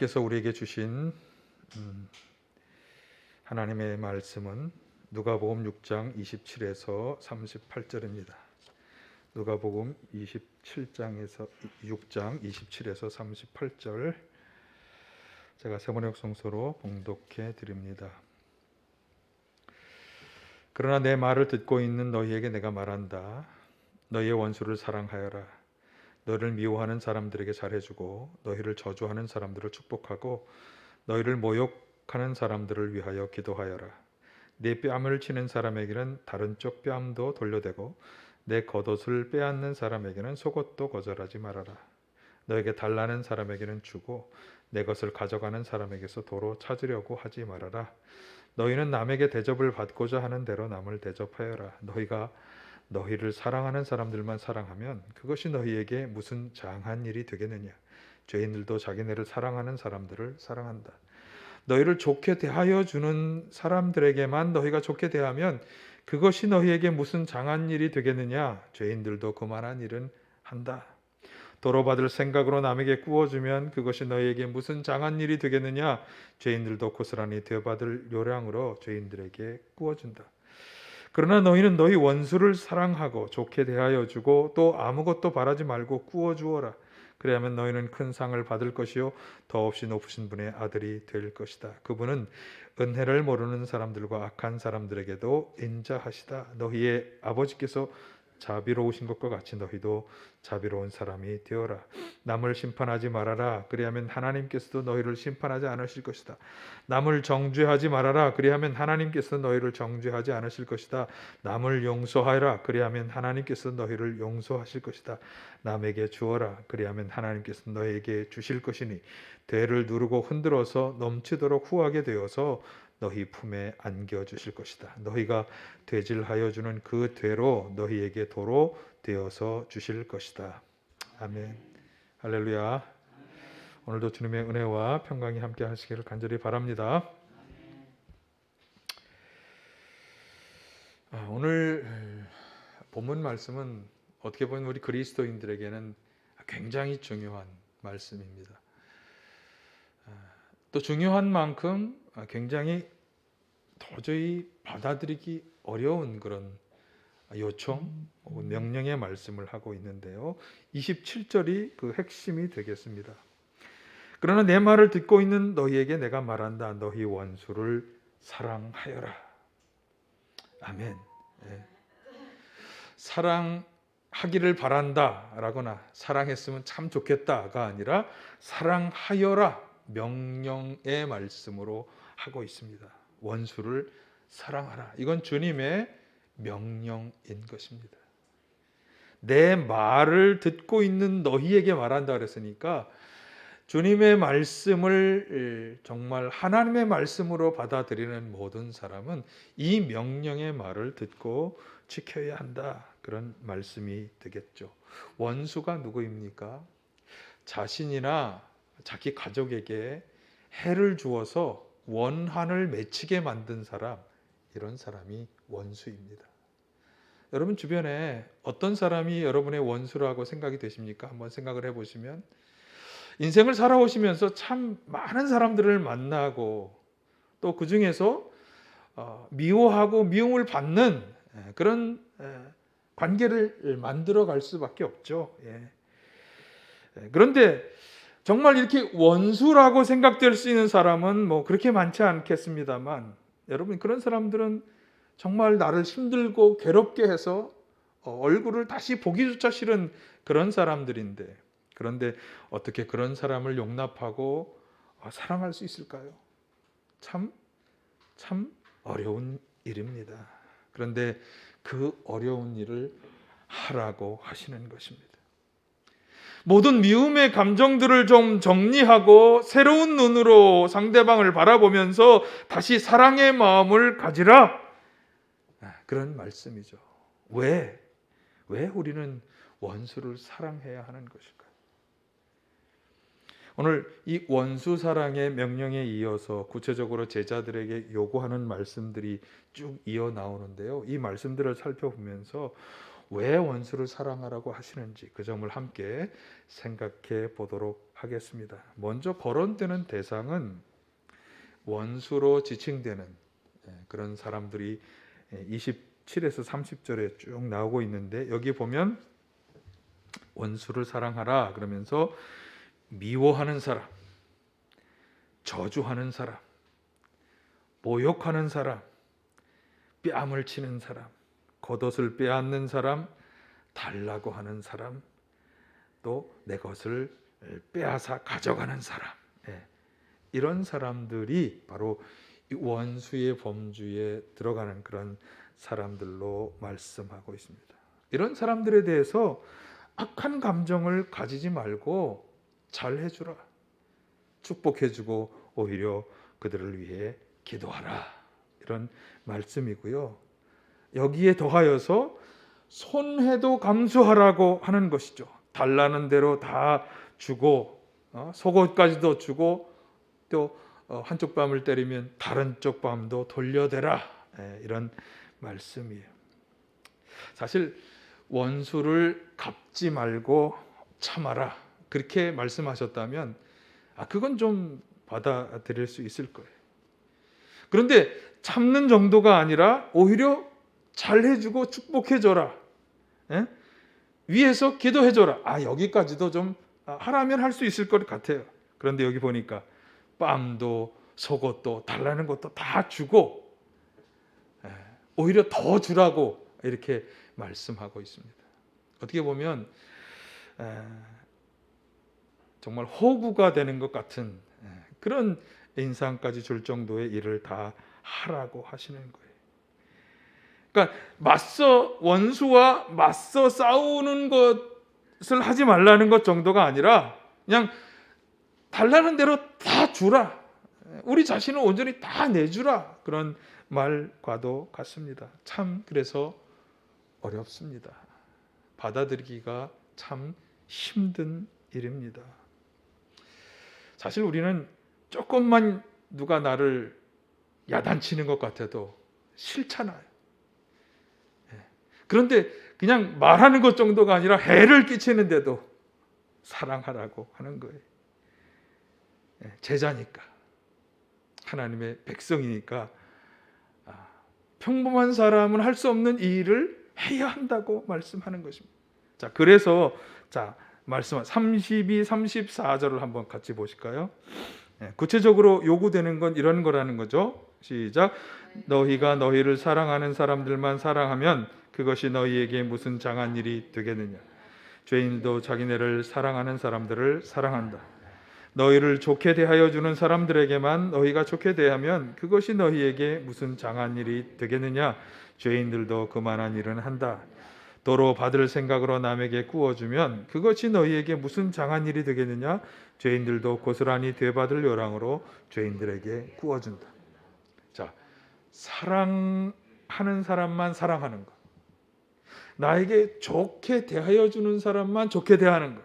께서 우리에게 주신 하나님의 말씀은 누가복음 6장 27에서 38절입니다. 누가복음 27장에서 6장 27에서 38절 제가 세번역 성서로 봉독해 드립니다. 그러나 내 말을 듣고 있는 너희에게 내가 말한다. 너희의 원수를 사랑하여라. 너희를 미워하는 사람들에게 잘해주고 너희를 저주하는 사람들을 축복하고 너희를 모욕하는 사람들을 위하여 기도하여라. 네 뺨을 치는 사람에게는 다른 쪽 뺨도 돌려대고 내 겉옷을 빼앗는 사람에게는 속옷도 거절하지 말아라. 너에게 달라는 사람에게는 주고 내 것을 가져가는 사람에게서 도로 찾으려고 하지 말아라. 너희는 남에게 대접을 받고자 하는 대로 남을 대접하여라. 너희가 너희를 사랑하는 사람들만 사랑하면 그것이 너희에게 무슨 장한 일이 되겠느냐. 죄인들도 자기네를 사랑하는 사람들을 사랑한다. 너희를 좋게 대하여 주는 사람들에게만 너희가 좋게 대하면 그것이 너희에게 무슨 장한 일이 되겠느냐. 죄인들도 그만한 일은 한다. 도로 받을 생각으로 남에게 구워주면 그것이 너희에게 무슨 장한 일이 되겠느냐. 죄인들도 고스란히 되받을 요량으로 죄인들에게 구워준다. 그러나 너희는 너희 원수를 사랑하고 좋게 대하여 주고 또 아무것도 바라지 말고 구워 주어라. 그래야만 너희는 큰 상을 받을 것이요 더없이 높으신 분의 아들이 될 것이다. 그분은 은혜를 모르는 사람들과 악한 사람들에게도 인자하시다. 너희의 아버지께서 자비로우신 것과 같이 너희도 자비로운 사람이 되어라. 남을 심판하지 말아라. 그리하면 하나님께서도 너희를 심판하지 않으실 것이다. 남을 정죄하지 말아라. 그리하면 하나님께서 너희를 정죄하지 않으실 것이다. 남을 용서하여라. 그리하면 하나님께서 너희를 용서하실 것이다. 남에게 주어라. 그리하면 하나님께서 너희에게 주실 것이니 되를 누르고 흔들어서 넘치도록 후하게 되어서 너희 품에 안겨 주실 것이다. 너희가 되질하여 주는 그 되로 너희에게 도로 되어서 주실 것이다. 아멘. 할렐루야. 오늘도 주님의 은혜와 평강이 함께 하시기를 간절히 바랍니다. 오늘 본문 말씀은 어떻게 보면 우리 그리스도인들에게는 굉장히 중요한 말씀입니다. 또 중요한 만큼 굉장히 도저히 받아들이기 어려운 그런 요청 혹은 명령의 말씀을 하고 있는데요. 27절이 그 핵심이 되겠습니다. 그러나 내 말을 듣고 있는 너희에게 내가 말한다. 너희 원수를 사랑하여라. 아멘. 네. 사랑하기를 바란다 라거나 사랑했으면 참 좋겠다가 아니라 사랑하여라 명령의 말씀으로 하고 있습니다. 원수를 사랑하라. 이건 주님의 명령인 것입니다. 내 말을 듣고 있는 너희에게 말한다 그랬으니까 주님의 말씀을 정말 하나님의 말씀으로 받아들이는 모든 사람은 이 명령의 말을 듣고 지켜야 한다. 그런 말씀이 되겠죠. 원수가 누구입니까? 자신이나 자기 가족에게 해를 주어서 원한을 맺히게 만든 사람, 이런 사람이 원수입니다. 여러분 주변에 어떤 사람이 여러분의 원수라고 생각이 되십니까? 한번 생각을 해보시면 인생을 살아오시면서 참 많은 사람들을 만나고 또 그 중에서 미워하고 미움을 받는 그런 관계를 만들어 갈 수밖에 없죠. 그런데 정말 이렇게 원수라고 생각될 수 있는 사람은 뭐 그렇게 많지 않겠습니다만 여러분 그런 사람들은 정말 나를 힘들고 괴롭게 해서 얼굴을 다시 보기조차 싫은 그런 사람들인데 그런데 어떻게 그런 사람을 용납하고 사랑할 수 있을까요? 참 어려운 일입니다. 그런데 그 어려운 일을 하라고 하시는 것입니다. 모든 미움의 감정들을 좀 정리하고 새로운 눈으로 상대방을 바라보면서 다시 사랑의 마음을 가지라. 그런 말씀이죠. 왜 우리는 원수를 사랑해야 하는 것일까요? 오늘 이 원수 사랑의 명령에 이어서 구체적으로 제자들에게 요구하는 말씀들이 쭉 이어 나오는데요. 이 말씀들을 살펴보면서 왜 원수를 사랑하라고 하시는지 그 점을 함께 생각해 보도록 하겠습니다. 먼저 거론되는 대상은 원수로 지칭되는 그런 사람들이 27에서 30절에 쭉 나오고 있는데, 여기 보면 원수를 사랑하라 그러면서 미워하는 사람, 저주하는 사람, 모욕하는 사람, 뺨을 치는 사람, 겉옷을 빼앗는 사람, 달라고 하는 사람, 또 내 것을 빼앗아 가져가는 사람, 이런 사람들이 바로 원수의 범주에 들어가는 그런 사람들로 말씀하고 있습니다. 이런 사람들에 대해서 악한 감정을 가지지 말고 잘 해주라, 축복해주고 오히려 그들을 위해 기도하라, 이런 말씀이고요. 여기에 더하여서 손해도 감수하라고 하는 것이죠. 달라는 대로 다 주고 속옷까지도 주고 또 한쪽 뺨을 때리면 다른 쪽 뺨도 돌려대라, 이런 말씀이에요. 사실 원수를 갚지 말고 참아라, 그렇게 말씀하셨다면 그건 좀 받아들일 수 있을 거예요. 그런데 참는 정도가 아니라 오히려 잘해주고 축복해줘라, 위에서 기도해줘라, 여기까지도 좀 하라면 할 수 있을 것 같아요. 그런데 여기 보니까 뺨도 속옷도 달라는 것도 다 주고 오히려 더 주라고 이렇게 말씀하고 있습니다. 어떻게 보면 정말 호구가 되는 것 같은 그런 인상까지 줄 정도의 일을 다 하라고 하시는 거예요. 그러니까 원수와 맞서 싸우는 것을 하지 말라는 것 정도가 아니라 그냥 달라는 대로 다 주라, 우리 자신을 온전히 다 내주라, 그런 말과도 같습니다. 참 그래서 어렵습니다. 받아들이기가 참 힘든 일입니다. 사실 우리는 조금만 누가 나를 야단치는 것 같아도 싫잖아요. 그런데 그냥 말하는 것 정도가 아니라 해를 끼치는데도 사랑하라고 하는 거예요. 제자니까, 하나님의 백성이니까 평범한 사람은 할 수 없는 이 일을 해야 한다고 말씀하는 것입니다. 자, 그래서 말씀 32, 34절을 한번 같이 보실까요? 구체적으로 요구되는 건 이런 거라는 거죠. 시작. 너희가 너희를 사랑하는 사람들만 사랑하면 그것이 너희에게 무슨 장한 일이 되겠느냐. 죄인도 자기네를 사랑하는 사람들을 사랑한다. 너희를 좋게 대하여 주는 사람들에게만 너희가 좋게 대하면 그것이 너희에게 무슨 장한 일이 되겠느냐. 죄인들도 그만한 일은 한다. 도로 받을 생각으로 남에게 구워주면 그것이 너희에게 무슨 장한 일이 되겠느냐. 죄인들도 고스란히 되받을 요랑으로 죄인들에게 구워준다. 자, 사랑하는 사람만 사랑하는 것, 나에게 좋게 대하여 주는 사람만 좋게 대하는 것,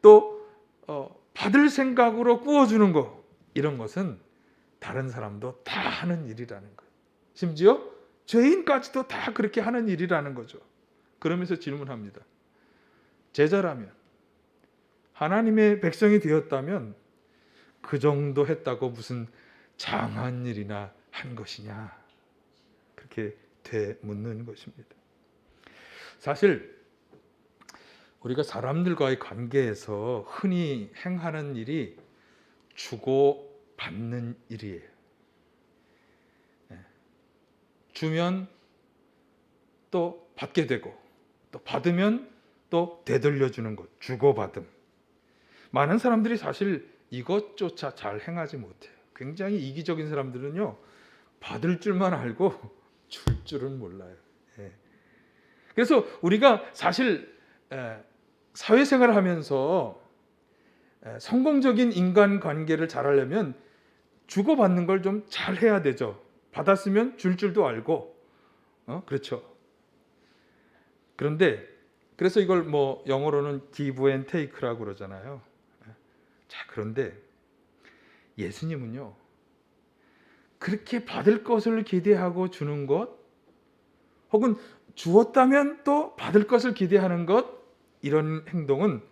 또 받을 생각으로 구워주는 것, 이런 것은 다른 사람도 다 하는 일이라는 거예요. 심지어 죄인까지도 다 그렇게 하는 일이라는 거죠. 그러면서 질문합니다. 제자라면, 하나님의 백성이 되었다면 그 정도 했다고 무슨 장한 일이나 한 것이냐, 그렇게 되묻는 것입니다. 사실 우리가 사람들과의 관계에서 흔히 행하는 일이 주고 받는 일이에요. 주면 또 받게 되고, 또 받으면 또 되돌려주는 것, 주고받음. 많은 사람들이 사실 이것조차 잘 행하지 못해요. 굉장히 이기적인 사람들은요, 받을 줄만 알고 줄 줄은 몰라요. 그래서 우리가 사실 사회생활을 하면서 성공적인 인간관계를 잘하려면 주고받는 걸 좀 잘해야 되죠. 받았으면 줄 줄도 알고, 그렇죠. 그런데 그래서 이걸 영어로는 give and take라고 그러잖아요. 자, 그런데 예수님은요, 그렇게 받을 것을 기대하고 주는 것, 혹은 주었다면 또 받을 것을 기대하는 것, 이런 행동은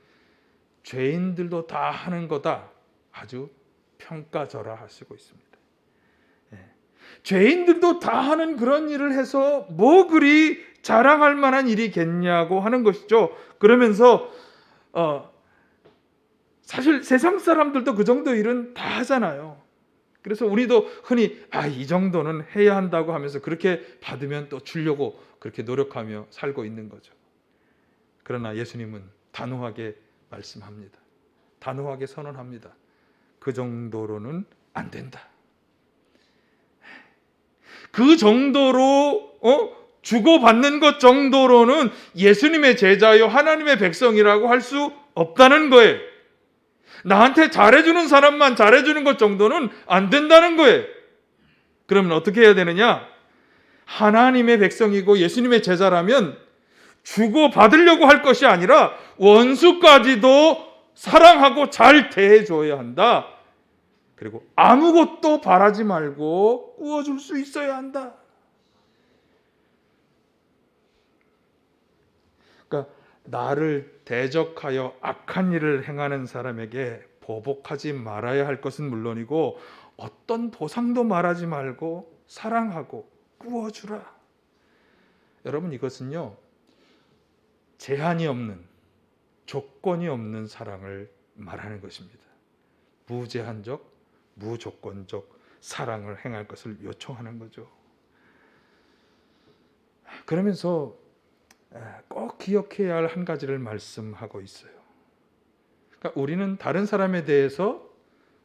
죄인들도 다 하는 거다. 아주 평가절하하시고 있습니다. 죄인들도 다 하는 그런 일을 해서 뭐 그리 자랑할 만한 일이겠냐고 하는 것이죠. 그러면서 사실 세상 사람들도 그 정도 일은 다 하잖아요. 그래서 우리도 흔히 이 정도는 해야 한다고 하면서 그렇게 받으면 또 주려고 그렇게 노력하며 살고 있는 거죠. 그러나 예수님은 단호하게 말씀합니다. 단호하게 선언합니다. 그 정도로는 안 된다. 그 정도로 주고받는 것 정도로는 예수님의 제자요 하나님의 백성이라고 할 수 없다는 거예요. 나한테 잘해주는 사람만 잘해주는 것 정도는 안 된다는 거예요. 그러면 어떻게 해야 되느냐? 하나님의 백성이고 예수님의 제자라면 주고받으려고 할 것이 아니라 원수까지도 사랑하고 잘 대해줘야 한다. 그리고 아무것도 바라지 말고 꾸어줄 수 있어야 한다. 그러니까 나를 대적하여 악한 일을 행하는 사람에게 보복하지 말아야 할 것은 물론이고 어떤 보상도 말하지 말고 사랑하고 꾸어주라. 여러분, 이것은요, 제한이 없는, 조건이 없는 사랑을 말하는 것입니다. 무제한적, 무조건적 사랑을 행할 것을 요청하는 거죠. 그러면서 꼭 기억해야 할 한 가지를 말씀하고 있어요. 그러니까 우리는 다른 사람에 대해서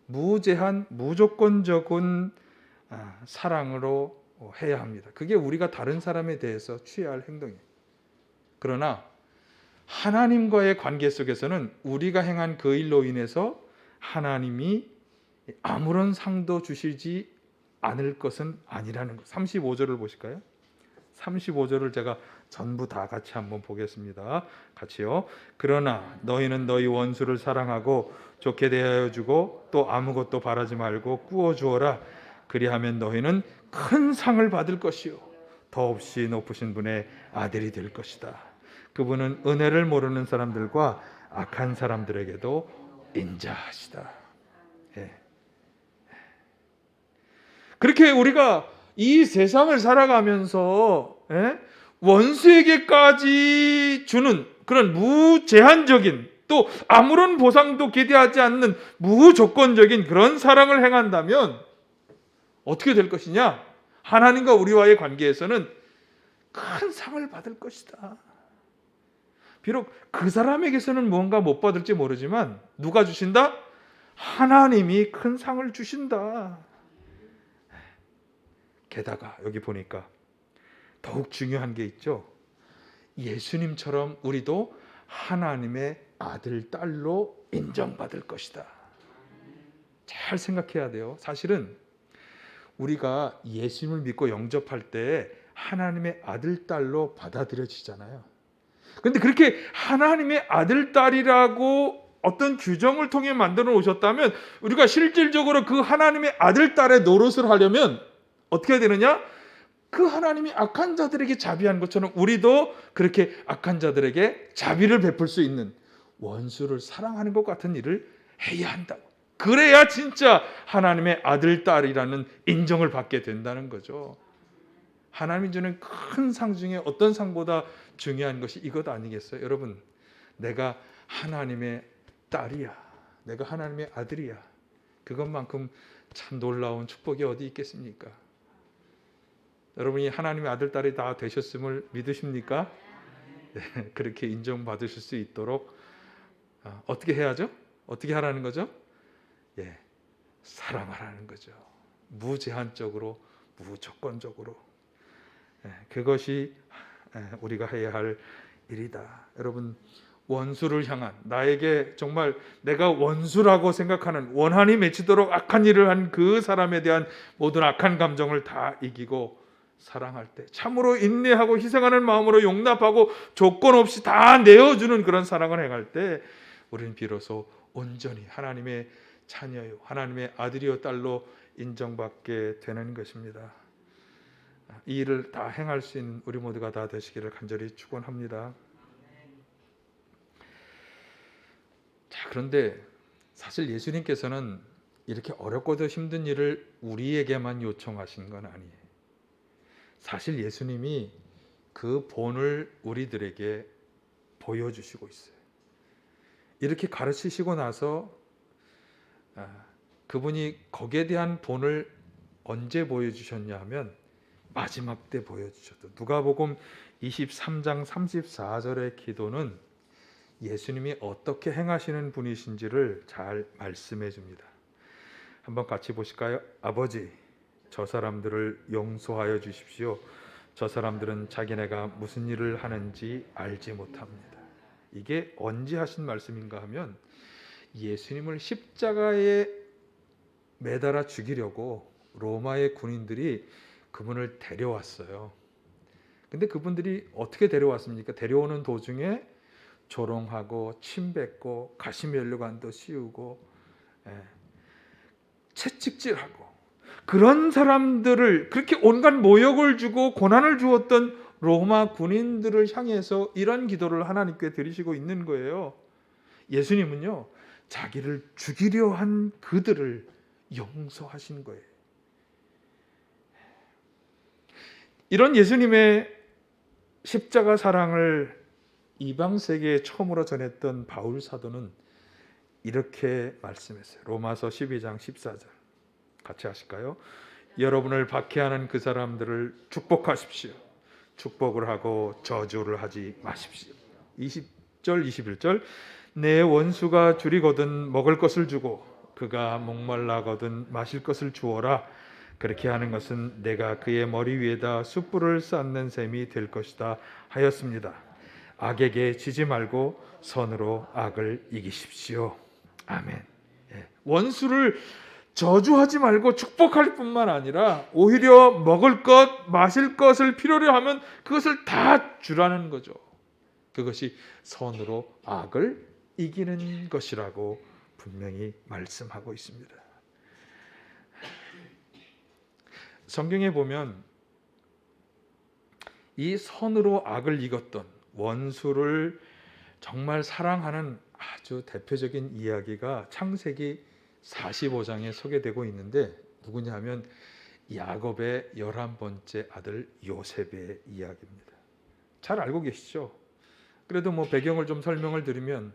무제한, 무조건적인 사랑으로 해야 합니다. 그게 우리가 다른 사람에 대해서 취해야 할 행동이에요. 그러나 하나님과의 관계 속에서는 우리가 행한 그 일로 인해서 하나님이 아무런 상도 주시지 않을 것은 아니라는 것. 35절을 보실까요? 35절을 제가 전부 다 같이 한번 보겠습니다. 같이요. 그러나 너희는 너희 원수를 사랑하고 좋게 대하여 주고 또 아무것도 바라지 말고 꾸어 주어라. 그리하면 너희는 큰 상을 받을 것이요 더없이 높으신 분의 아들이 될 것이다. 그분은 은혜를 모르는 사람들과 악한 사람들에게도 인자하시다. 그렇게 우리가 이 세상을 살아가면서 원수에게까지 주는 그런 무제한적인, 또 아무런 보상도 기대하지 않는 무조건적인 그런 사랑을 행한다면 어떻게 될 것이냐? 하나님과 우리와의 관계에서는 큰 상을 받을 것이다. 비록 그 사람에게서는 뭔가 못 받을지 모르지만 누가 주신다? 하나님이 큰 상을 주신다. 게다가 여기 보니까 더욱 중요한 게 있죠. 예수님처럼 우리도 하나님의 아들, 딸로 인정받을 것이다. 잘 생각해야 돼요. 사실은 우리가 예수님을 믿고 영접할 때 하나님의 아들, 딸로 받아들여지잖아요. 그런데 그렇게 하나님의 아들, 딸이라고 어떤 규정을 통해 만들어 오셨다면 우리가 실질적으로 그 하나님의 아들, 딸의 노릇을 하려면 어떻게 해야 되느냐? 그 하나님이 악한 자들에게 자비한 것처럼 우리도 그렇게 악한 자들에게 자비를 베풀 수 있는, 원수를 사랑하는 것 같은 일을 해야 한다고. 그래야 진짜 하나님의 아들, 딸이라는 인정을 받게 된다는 거죠. 하나님이 주는 큰 상 중에 어떤 상보다 중요한 것이 이것 아니겠어요? 여러분, 내가 하나님의 딸이야, 내가 하나님의 아들이야, 그것만큼 참 놀라운 축복이 어디 있겠습니까? 여러분이 하나님의 아들, 딸이 다 되셨음을 믿으십니까? 네, 그렇게 인정받으실 수 있도록 어떻게 해야죠? 어떻게 하라는 거죠? 사랑하라는 거죠. 무제한적으로, 무조건적으로. 그것이 우리가 해야 할 일이다. 여러분, 원수를 향한, 나에게 정말 내가 원수라고 생각하는, 원한이 맺히도록 악한 일을 한 그 사람에 대한 모든 악한 감정을 다 이기고 사랑할 때, 참으로 인내하고 희생하는 마음으로 용납하고 조건 없이 다 내어주는 그런 사랑을 행할 때 우리는 비로소 온전히 하나님의 자녀요, 하나님의 아들이요 딸로 인정받게 되는 것입니다. 이 일을 다 행할 수 있는 우리 모두가 다 되시기를 간절히 축원합니다. 자, 그런데 사실 예수님께서는 이렇게 어렵고도 힘든 일을 우리에게만 요청하신 건 아니에요. 사실 예수님이 그 본을 우리들에게 보여주시고 있어요. 이렇게 가르치시고 나서 그분이 거기에 대한 본을 언제 보여주셨냐 하면 마지막 때 보여주셨다. 누가복음 23장 34절의 기도는 예수님이 어떻게 행하시는 분이신지를 잘 말씀해 줍니다. 한번 같이 보실까요? 아버지, 저 사람들을 용서하여 주십시오. 저 사람들은 자기네가 무슨 일을 하는지 알지 못합니다. 이게 언제 하신 말씀인가 하면 예수님을 십자가에 매달아 죽이려고 로마의 군인들이 그분을 데려왔어요. 근데 그분들이 어떻게 데려왔습니까? 데려오는 도중에 조롱하고 침뱉고 가시면류관도 씌우고 채찍질하고 그런 사람들을 그렇게 온갖 모욕을 주고 고난을 주었던 로마 군인들을 향해서 이런 기도를 하나님께 드리시고 있는 거예요. 예수님은요, 자기를 죽이려 한 그들을 용서하신 거예요. 이런 예수님의 십자가 사랑을 이방 세계에 처음으로 전했던 바울 사도는 이렇게 말씀했어요. 로마서 12장 14절 같이 하실까요? 여러분을 박해하는 그 사람들을 축복하십시오. 축복을 하고 저주를 하지 마십시오. 20절 21절 내 원수가 줄이거든 먹을 것을 주고 그가 목말라거든 마실 것을 주어라. 그렇게 하는 것은 내가 그의 머리 위에다 숯불을 쌓는 셈이 될 것이다 하였습니다. 악에게 지지 말고 선으로 악을 이기십시오. 아멘. 원수를 저주하지 말고 축복할 뿐만 아니라 오히려 먹을 것, 마실 것을 필요로 하면 그것을 다 주라는 거죠. 그것이 선으로 악을 이기는 것이라고 분명히 말씀하고 있습니다. 성경에 보면 이 선으로 악을 이겼던 원수를 정말 사랑하는 아주 대표적인 이야기가 창세기 45장에 소개되고 있는데 누구냐 하면 야곱의 11번째 아들 요셉의 이야기입니다. 잘 알고 계시죠? 그래도 배경을 좀 설명을 드리면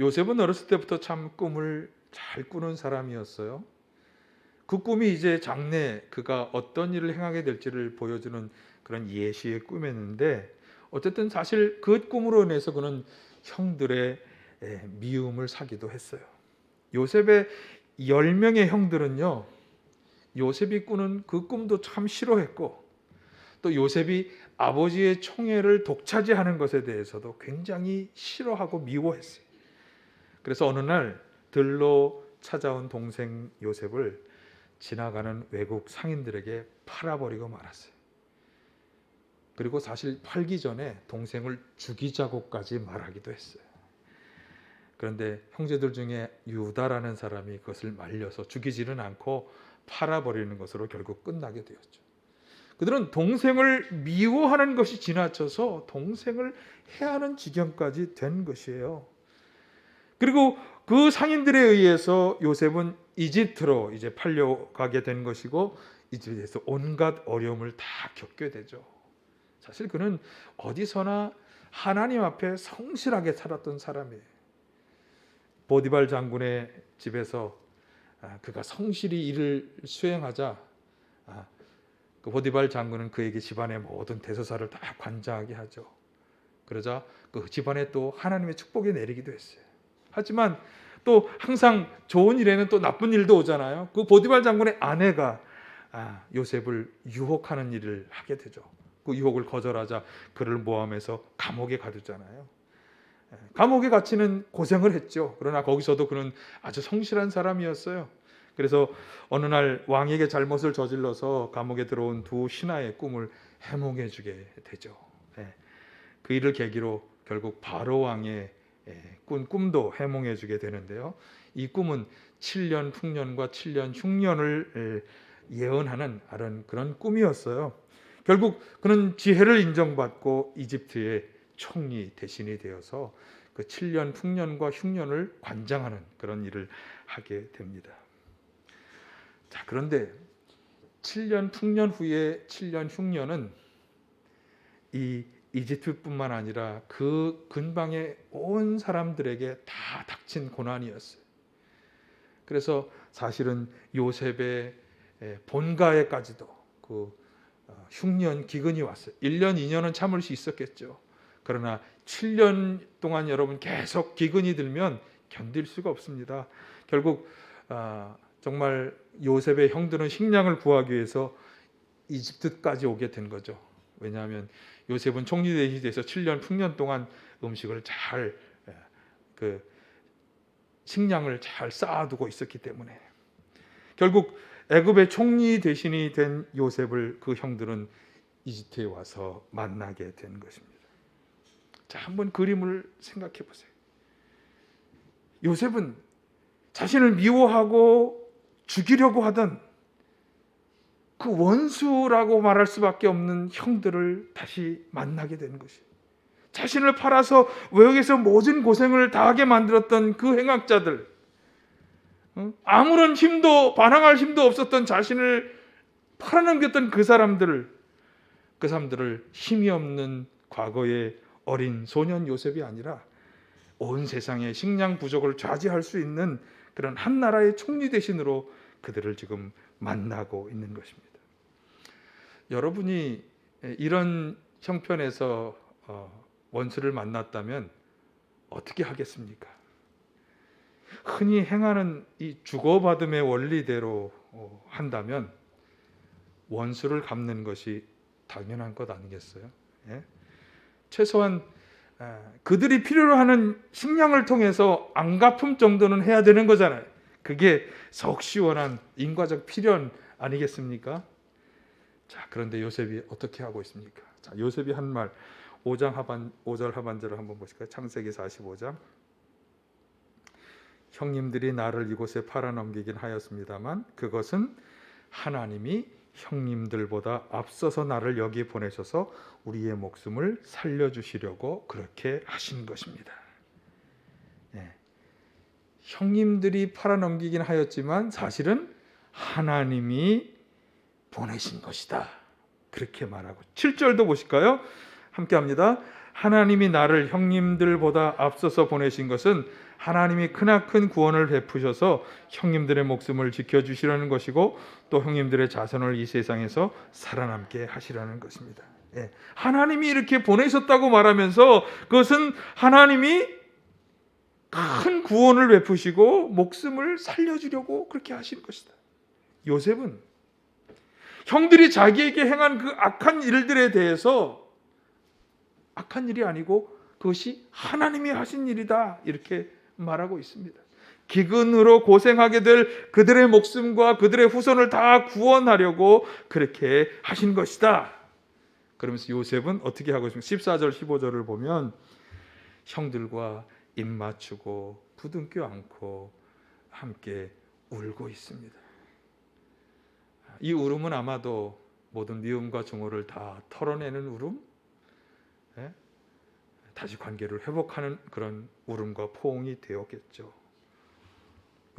요셉은 어렸을 때부터 참 꿈을 잘 꾸는 사람이었어요. 그 꿈이 이제 장래 그가 어떤 일을 행하게 될지를 보여주는 그런 예시의 꿈이었는데 어쨌든 사실 그 꿈으로 인해서 그는 형들의 미움을 사기도 했어요. 요셉의 10명의 형들은요, 요셉이 꾸는 그 꿈도 참 싫어했고 또 요셉이 아버지의 총애를 독차지하는 것에 대해서도 굉장히 싫어하고 미워했어요. 그래서 어느 날 들로 찾아온 동생 요셉을 지나가는 외국 상인들에게 팔아버리고 말았어요. 그리고 사실 팔기 전에 동생을 죽이자고까지 말하기도 했어요. 그런데 형제들 중에 유다라는 사람이 그것을 말려서 죽이지는 않고 팔아버리는 것으로 결국 끝나게 되었죠. 그들은 동생을 미워하는 것이 지나쳐서 동생을 해하는 지경까지 된 것이에요. 그리고 그 상인들에 의해서 요셉은 이집트로 이제 팔려가게 된 것이고 이집트에서 온갖 어려움을 다 겪게 되죠. 사실 그는 어디서나 하나님 앞에 성실하게 살았던 사람이에요. 보디발 장군의 집에서 그가 성실히 일을 수행하자 그 보디발 장군은 그에게 집안의 모든 대소사를 다 관장하게 하죠. 그러자 그 집안에 또 하나님의 축복이 내리기도 했어요. 하지만 또 항상 좋은 일에는 또 나쁜 일도 오잖아요. 그 보디발 장군의 아내가 요셉을 유혹하는 일을 하게 되죠. 그 유혹을 거절하자 그를 모함해서 감옥에 가두잖아요. 감옥에 갇히는 고생을 했죠. 그러나 거기서도 그는 아주 성실한 사람이었어요. 그래서 어느 날 왕에게 잘못을 저질러서 감옥에 들어온 두 신하의 꿈을 해몽해 주게 되죠. 그 일을 계기로 결국 바로 왕의 꾼 꿈도 해몽해 주게 되는데요. 이 꿈은 7년 풍년과 7년 흉년을 예언하는 그런 꿈이었어요. 결국 그는 지혜를 인정받고 이집트의 총리 대신이 되어서 그 7년 풍년과 흉년을 관장하는 그런 일을 하게 됩니다. 자, 그런데 7년 풍년 후에 7년 흉년은 이 이집트뿐만 아니라 그 근방의 온 사람들에게 다 닥친 고난이었어요. 그래서 사실은 요셉의 본가에까지도 그 흉년 기근이 왔어요. 1년, 2년은 참을 수 있었겠죠. 그러나 7년 동안 여러분 계속 기근이 들면 견딜 수가 없습니다. 결국 정말 요셉의 형들은 식량을 구하기 위해서 이집트까지 오게 된 거죠. 왜냐하면 요셉은 총리 대신이 돼서 7년 풍년 동안 음식을 잘 식량을 잘 쌓아두고 있었기 때문에 결국 애굽의 총리 대신이 된 요셉을 그 형들은 이집트에 와서 만나게 된 것입니다. 자, 한번 그림을 생각해 보세요. 요셉은 자신을 미워하고 죽이려고 하던 그 원수라고 말할 수밖에 없는 형들을 다시 만나게 되는 것이에요. 자신을 팔아서 외국에서 모든 고생을 다하게 만들었던 그 행악자들, 아무런 힘도 반항할 힘도 없었던 자신을 팔아넘겼던 그 사람들을 힘이 없는 과거의 어린 소년 요셉이 아니라 온 세상의 식량 부족을 좌지할 수 있는 그런 한 나라의 총리 대신으로 그들을 지금 만나고 있는 것입니다. 여러분이 이런 형편에서 원수를 만났다면 어떻게 하겠습니까? 흔히 행하는 이 주고받음의 원리대로 한다면 원수를 갚는 것이 당연한 것 아니겠어요? 예? 최소한 그들이 필요로 하는 식량을 통해서 안 갚음 정도는 해야 되는 거잖아요. 그게 속 시원한 인과적 필연 아니겠습니까? 자, 그런데 요셉이 어떻게 하고 있습니까? 자, 요셉이 한 말 5절 하반절을 한번 보실까요? 창세기 45장. 형님들이 나를 이곳에 팔아넘기긴 하였습니다만 그것은 하나님이 형님들보다 앞서서 나를 여기 보내셔서 우리의 목숨을 살려주시려고 그렇게 하신 것입니다. 네. 형님들이 팔아넘기긴 하였지만 사실은 하나님이 보내신 것이다. 그렇게 말하고 7절도 보실까요? 함께 합니다. 하나님이 나를 형님들보다 앞서서 보내신 것은 하나님이 크나큰 구원을 베푸셔서 형님들의 목숨을 지켜주시려는 것이고 또 형님들의 자손을 이 세상에서 살아남게 하시려는 것입니다. 예. 하나님이 이렇게 보내셨다고 말하면서 그것은 하나님이 큰 구원을 베푸시고 목숨을 살려주려고 그렇게 하신 것이다. 요셉은 형들이 자기에게 행한 그 악한 일들에 대해서 악한 일이 아니고 그것이 하나님이 하신 일이다 이렇게 말하고 있습니다. 기근으로 고생하게 될 그들의 목숨과 그들의 후손을 다 구원하려고 그렇게 하신 것이다. 그러면서 요셉은 어떻게 하고 있습니까? 14절 15절을 보면 형들과 입 맞추고 부둥켜 안고 함께 울고 있습니다. 이 울음은 아마도 모든 미움과 증오를 다 털어내는 울음, 다시 관계를 회복하는 그런 울음과 포옹이 되었겠죠.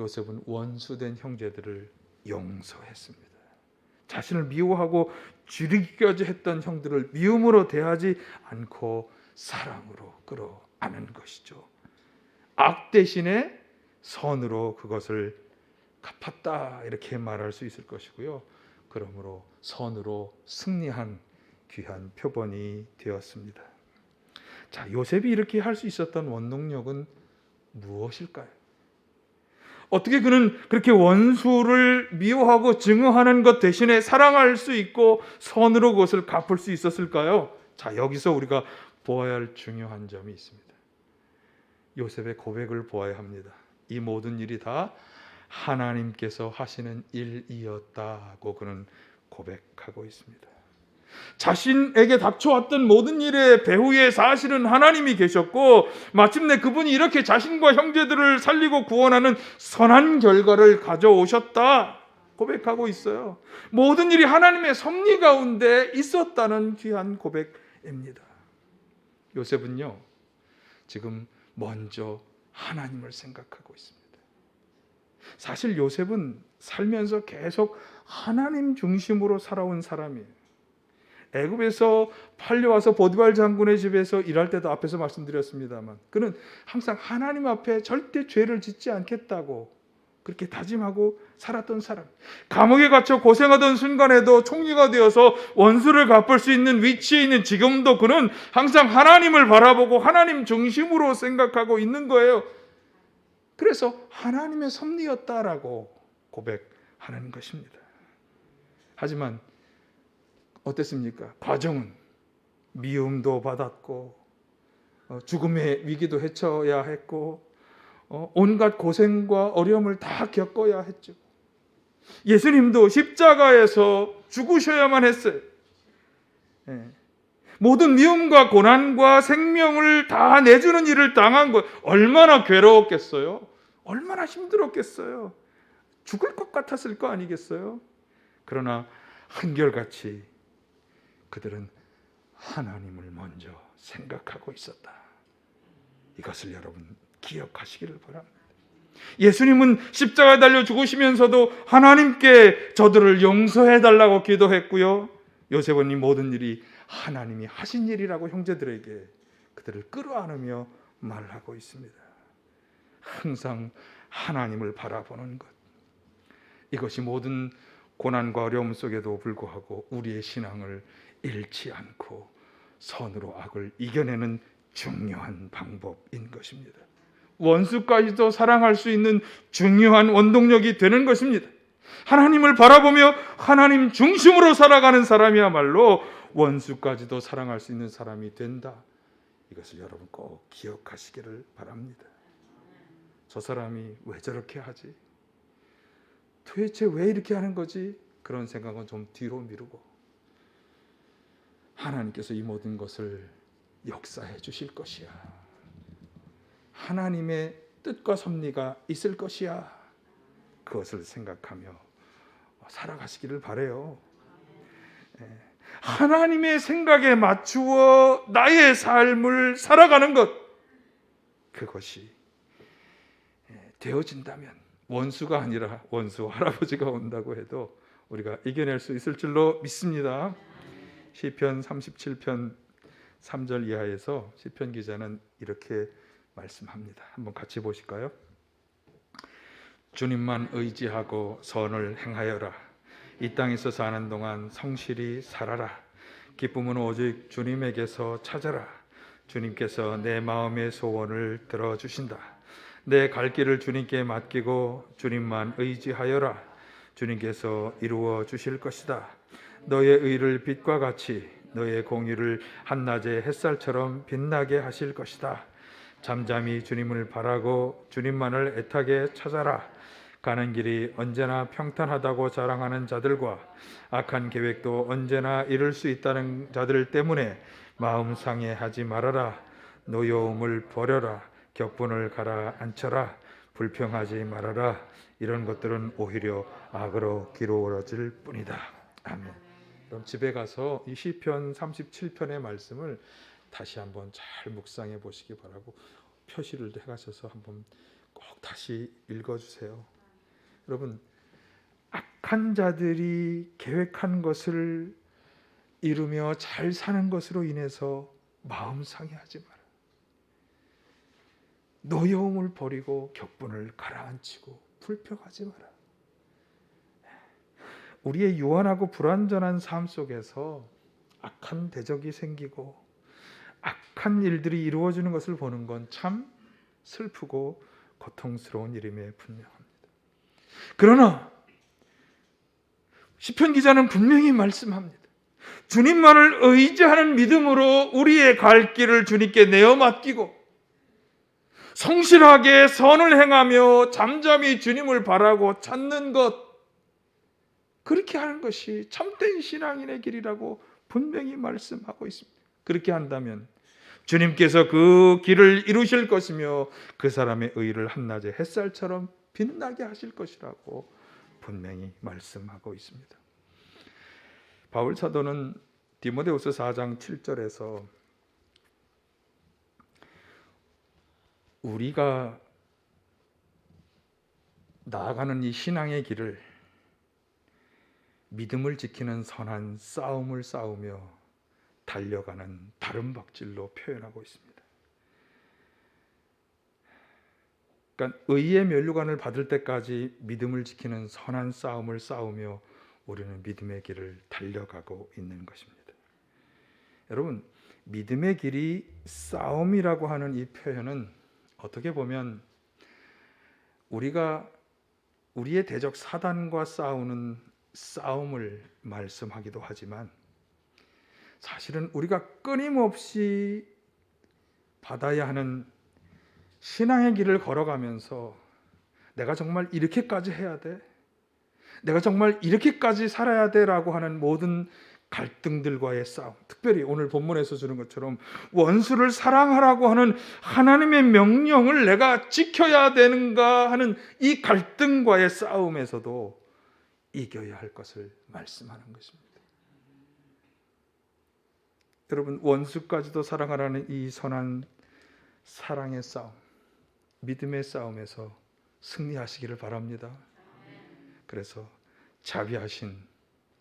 요셉은 원수된 형제들을 용서했습니다. 자신을 미워하고 죽이려고 했던 형들을 미움으로 대하지 않고 사랑으로 끌어안은 것이죠. 악 대신에 선으로 그것을 갚았다 이렇게 말할 수 있을 것이고요. 그러므로 선으로 승리한 귀한 표본이 되었습니다. 자, 요셉이 이렇게 할 수 있었던 원동력은 무엇일까요? 어떻게 그는 그렇게 원수를 미워하고 증오하는 것 대신에 사랑할 수 있고 선으로 그것을 갚을 수 있었을까요? 자, 여기서 우리가 보아야 할 중요한 점이 있습니다. 요셉의 고백을 보아야 합니다. 이 모든 일이 다 하나님께서 하시는 일이었다고 그는 고백하고 있습니다. 자신에게 닥쳐왔던 모든 일의 배후에 사실은 하나님이 계셨고 마침내 그분이 이렇게 자신과 형제들을 살리고 구원하는 선한 결과를 가져오셨다 고백하고 있어요. 모든 일이 하나님의 섭리 가운데 있었다는 귀한 고백입니다. 요셉은요, 지금 먼저 하나님을 생각하고 있습니다. 사실 요셉은 살면서 계속 하나님 중심으로 살아온 사람이에요. 애굽에서 팔려와서 보디발 장군의 집에서 일할 때도 앞에서 말씀드렸습니다만, 그는 항상 하나님 앞에 절대 죄를 짓지 않겠다고 그렇게 다짐하고 살았던 사람. 감옥에 갇혀 고생하던 순간에도 총리가 되어서 원수를 갚을 수 있는 위치에 있는 지금도 그는 항상 하나님을 바라보고 하나님 중심으로 생각하고 있는 거예요. 그래서 하나님의 섭리였다라고 고백하는 것입니다. 하지만 어땠습니까? 과정은 미움도 받았고 죽음의 위기도 헤쳐야 했고 온갖 고생과 어려움을 다 겪어야 했죠. 예수님도 십자가에서 죽으셔야만 했어요. 모든 미움과 고난과 생명을 다 내주는 일을 당한 것, 얼마나 괴로웠겠어요? 얼마나 힘들었겠어요? 죽을 것 같았을 거 아니겠어요? 그러나 한결같이 그들은 하나님을 먼저 생각하고 있었다. 이것을 여러분 기억하시기를 바랍니다. 예수님은 십자가에 달려 죽으시면서도 하나님께 저들을 용서해 달라고 기도했고요. 요셉은 이 모든 일이 하나님이 하신 일이라고 형제들에게 그들을 끌어안으며 말하고 있습니다. 항상 하나님을 바라보는 것, 이것이 모든 고난과 어려움 속에도 불구하고 우리의 신앙을 잃지 않고 선으로 악을 이겨내는 중요한 방법인 것입니다. 원수까지도 사랑할 수 있는 중요한 원동력이 되는 것입니다. 하나님을 바라보며 하나님 중심으로 살아가는 사람이야말로 원수까지도 사랑할 수 있는 사람이 된다. 이것을 여러분 꼭 기억하시기를 바랍니다. 저 사람이 왜 저렇게 하지? 도대체 왜 이렇게 하는 거지? 그런 생각은 좀 뒤로 미루고 하나님께서 이 모든 것을 역사해 주실 것이야. 하나님의 뜻과 섭리가 있을 것이야. 그것을 생각하며 살아가시기를 바라요. 하나님의 생각에 맞추어 나의 삶을 살아가는 것, 그것이 되어진다면 원수가 아니라 원수 할아버지가 온다고 해도 우리가 이겨낼 수 있을 줄로 믿습니다. 시편 37편 3절 이하에서 시편 기자는 이렇게 말씀합니다. 한번 같이 보실까요? 주님만 의지하고 선을 행하여라. 이 땅에서 사는 동안 성실히 살아라. 기쁨은 오직 주님에게서 찾아라. 주님께서 내 마음의 소원을 들어주신다. 내 갈 길을 주님께 맡기고 주님만 의지하여라. 주님께서 이루어 주실 것이다. 너의 의를 빛과 같이 너의 공의를 한낮의 햇살처럼 빛나게 하실 것이다. 잠잠히 주님을 바라고 주님만을 애타게 찾아라. 가는 길이 언제나 평탄하다고 자랑하는 자들과 악한 계획도 언제나 이룰 수 있다는 자들 때문에 마음 상해하지 말아라. 노여움을 버려라. 격분을 가라앉혀라. 불평하지 말아라. 이런 것들은 오히려 악으로 기울어질 뿐이다. 아멘. 그럼 집에 가서 이 시편 37편의 말씀을 다시 한번 잘 묵상해 보시기 바라고 표시를 해가셔서 한번 꼭 다시 읽어주세요. 여러분, 악한 자들이 계획한 것을 이루며 잘 사는 것으로 인해서 마음 상해하지 마라. 노여움을 버리고 격분을 가라앉히고 불평하지 마라. 우리의 유한하고 불완전한 삶 속에서 악한 대적이 생기고 악한 일들이 이루어지는 것을 보는 건 참 슬프고 고통스러운 일임에 분명합니다. 그러나 시편 기자는 분명히 말씀합니다. 주님만을 의지하는 믿음으로 우리의 갈 길을 주님께 내어 맡기고 성실하게 선을 행하며 잠잠히 주님을 바라고 찾는 것, 그렇게 하는 것이 참된 신앙인의 길이라고 분명히 말씀하고 있습니다. 그렇게 한다면 주님께서 그 길을 이루실 것이며 그 사람의 의를 한낮의 햇살처럼 빛나게 하실 것이라고 분명히 말씀하고 있습니다. 바울 사도는 디모데후서 4장 7절에서 우리가 나아가는 이 신앙의 길을 믿음을 지키는 선한 싸움을 싸우며 달려가는 다른 박질로 표현하고 있습니다. 그러니까 의의 면류관을 받을 때까지 믿음을 지키는 선한 싸움을 싸우며 우리는 믿음의 길을 달려가고 있는 것입니다. 여러분, 믿음의 길이 싸움이라고 하는 이 표현은 어떻게 보면 우리가 우리의 대적 사단과 싸우는 싸움을 말씀하기도 하지만 사실은 우리가 끊임없이 받아야 하는 신앙의 길을 걸어가면서 내가 정말 이렇게까지 해야 돼? 내가 정말 이렇게까지 살아야 돼? 라고 하는 모든 갈등들과의 싸움, 특별히 오늘 본문에서 주는 것처럼 원수를 사랑하라고 하는 하나님의 명령을 내가 지켜야 되는가 하는 이 갈등과의 싸움에서도 이겨야 할 것을 말씀하는 것입니다. 여러분, 원수까지도 사랑하라는 이 선한 사랑의 싸움, 믿음의 싸움에서 승리하시기를 바랍니다. 그래서 자비하신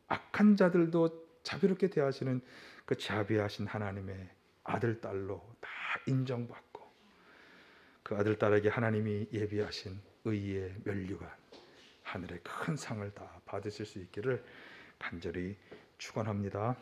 악한 자들도 자비롭게 대하시는 그 자비하신 하나님의 아들, 딸로 다 인정받고 그 아들, 딸에게 하나님이 예비하신 의의 면류관, 하늘의 큰 상을 다 받으실 수 있기를 간절히 축원합니다.